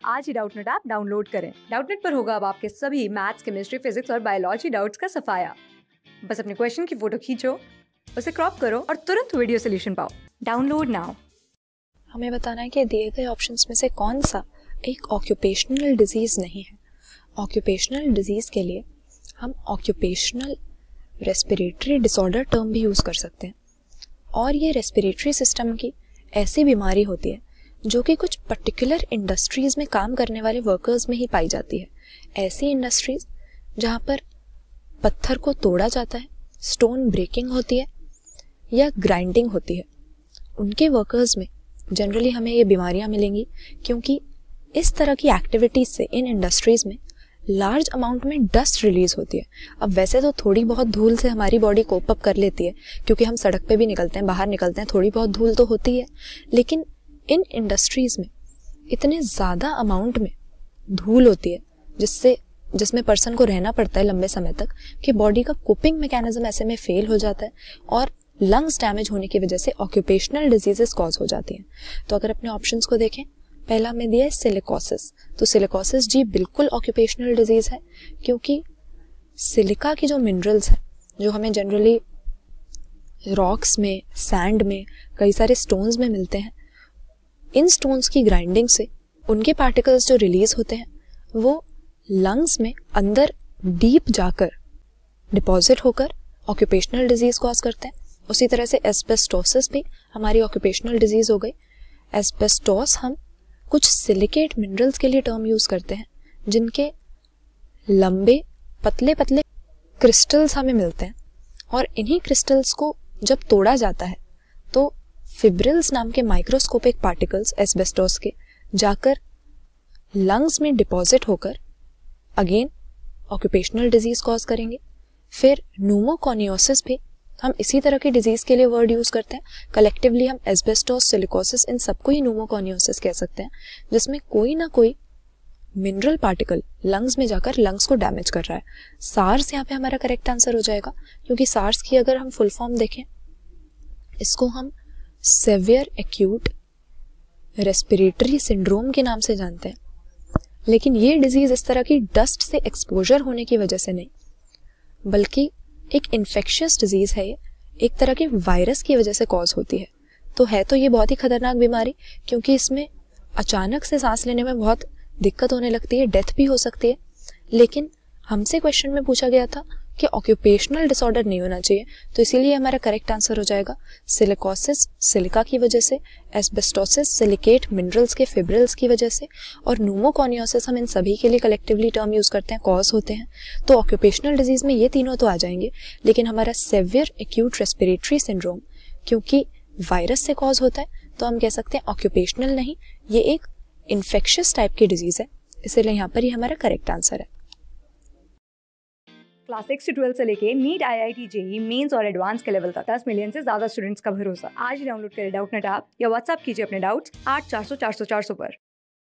आज ही Doubtnut app download करें। Doubtnut पर होगा अब आपके सभी मैथ्स, केमिस्ट्री, फिजिक्स और बायोलॉजी डाउट्स का सफाया। बस अपने क्वेश्चन की फोटो खींचो, उसे क्रॉप करो और तुरंत वीडियो सोल्यूशन पाओ। Download now. हमें बताना है कि दिए गए ऑप्शंस में से कौन सा एक ऑक्यूपेशनल डिजीज नहीं है। ऑक्यूपेशनल डिजीज के लिए हम ऑक्यूपेशनल रेस्पिरेटरी डिसऑर्डर टर्म भी यूज़ कर सकते हैं, और ये रेस्पिरेटरी सिस्टम की ऐसी बीमारी होती है जो कि कुछ पर्टिकुलर इंडस्ट्रीज़ में काम करने वाले वर्कर्स में ही पाई जाती है। ऐसी इंडस्ट्रीज़ जहाँ पर पत्थर को तोड़ा जाता है, स्टोन ब्रेकिंग होती है या ग्राइंडिंग होती है, उनके वर्कर्स में जनरली हमें ये बीमारियाँ मिलेंगी, क्योंकि इस तरह की एक्टिविटीज़ से इन इंडस्ट्रीज़ में लार्ज अमाउंट में डस्ट रिलीज होती है। अब वैसे तो थोड़ी बहुत धूल से हमारी बॉडी कोप अप कर लेती है, क्योंकि हम सड़क पे भी निकलते हैं, बाहर निकलते हैं, थोड़ी बहुत धूल तो होती है, लेकिन इन इंडस्ट्रीज़ में इतने ज़्यादा अमाउंट में धूल होती है जिसमें पर्सन को रहना पड़ता है लंबे समय तक, कि बॉडी का कोपिंग मैकेनिज्म ऐसे में फेल हो जाता है और लंग्स डैमेज होने की वजह से ऑक्यूपेशनल डिजीजेस कॉज हो जाती हैं। तो अगर अपने ऑप्शंस को देखें, पहला हमें दिया है सिलिकोसिस। तो सिलिकोसिस जी बिल्कुल ऑक्यूपेशनल डिजीज है, क्योंकि सिलिका की जो मिनरल्स हैं जो हमें जनरली रॉक्स में, सैंड में, कई सारे स्टोन्स में मिलते हैं, इन स्टोन्स की ग्राइंडिंग से उनके पार्टिकल्स जो रिलीज होते हैं वो लंग्स में अंदर डीप जाकर डिपॉजिट होकर ऑक्यूपेशनल डिजीज कॉज करते हैं। उसी तरह से एस्बेस्टोसिस भी हमारी ऑक्यूपेशनल डिजीज हो गई। एस्बेस्टोस हम कुछ सिलिकेट मिनरल्स के लिए टर्म यूज करते हैं, जिनके लंबे पतले पतले क्रिस्टल्स हमें मिलते हैं, और इन्हीं क्रिस्टल्स को जब तोड़ा जाता है तो फिब्रिल्स नाम के माइक्रोस्कोपिक पार्टिकल्स एस्बेस्टोस के जाकर लंग्स में डिपॉजिट होकर अगेन ऑक्यूपेशनल डिजीज कॉज करेंगे। फिर न्यूमोकोनियोसिस भी हम इसी तरह की डिजीज के लिए वर्ड यूज करते हैं। कलेक्टिवली हम एस्बेस्टोस, सिलिकोसिस, इन सबको ही न्यूमोकोनियोसिस कह सकते हैं, जिसमें कोई ना कोई मिनरल पार्टिकल लंग्स में जाकर लंग्स को डैमेज कर रहा है। सार्स यहाँ पे हमारा करेक्ट आंसर हो जाएगा, क्योंकि सार्स की अगर हम फुल फॉर्म देखें, इसको हम सेवियर एक्यूट रेस्पिरेटरी सिंड्रोम के नाम से जानते हैं। लेकिन ये डिजीज इस तरह की डस्ट से एक्सपोजर होने की वजह से नहीं, बल्कि एक इन्फेक्शियस डिजीज है। ये एक तरह के वायरस की वजह से कॉज होती है। तो ये बहुत ही खतरनाक बीमारी, क्योंकि इसमें अचानक से सांस लेने में बहुत दिक्कत होने लगती है, डेथ भी हो सकती है। लेकिन हमसे क्वेश्चन में पूछा गया था कि ऑक्यूपेशनल डिसऑर्डर नहीं होना चाहिए, तो इसीलिए हमारा करेक्ट आंसर हो जाएगा सिलिकोसिस सिलिका की वजह से, एस्बेस्टोसिस सिलिकेट मिनरल्स के फिब्रिल्स की वजह से, और न्यूमोकोनियोसिस हम इन सभी के लिए कलेक्टिवली टर्म यूज करते हैं, कॉज होते हैं। तो ऑक्यूपेशनल डिजीज में ये तीनों तो आ जाएंगे, लेकिन हमारा सेवियर एक्यूट रेस्पिरेटरी सिंड्रोम क्योंकि वायरस से कॉज होता है, तो हम कह सकते हैं ऑक्यूपेशनल नहीं, ये एक इन्फेक्शियस टाइप की डिजीज है, इसलिए यहाँ पर ही हमारा करेक्ट आंसर है। क्लास 6 से 12 से लेके नीट, IIT, JEE मेंस और एडवांस के लेवल तक 10 मिलियन से ज्यादा स्टूडेंट्स का भरोसा। आज ही डाउनलोड करें डाउटनेट ऐप या व्हाट्सएप कीजिए अपने डाउट्स 8400 400 400 पर।